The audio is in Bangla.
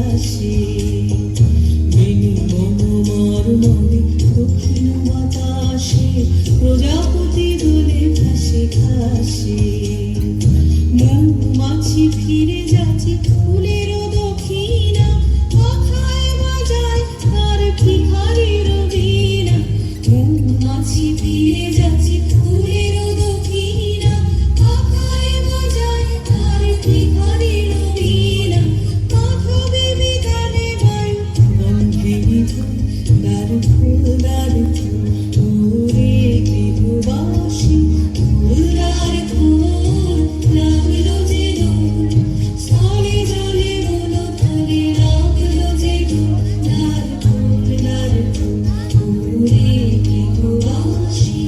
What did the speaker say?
ভাসে বেণু মনোমর মনে দক্ষিণ বাতাসে প্রজাপতি দোলে ঘাসে ঘাসে মৌমাছি ফিরে যাচ্ছে ফুলেরও দক্ষিণা কথায় বাজায় তার ভিখারির বীণা মৌমাছি ফিরে যাচ্ছে ফুলেরও দক্ষিণা কথায় বাজায় তার ভিখারির বীণা মাধবী বিতানে বায়ু গন্ধে নিধন দ্বার ফুল দ্বার ফুল ওরে গৃহবাসী ফুল আর ফুল লাগলো যে দোল স্থলে জলে বলো তলে লাগলো যে দোল দ্বার ফুল ওরে গৃহবাসী।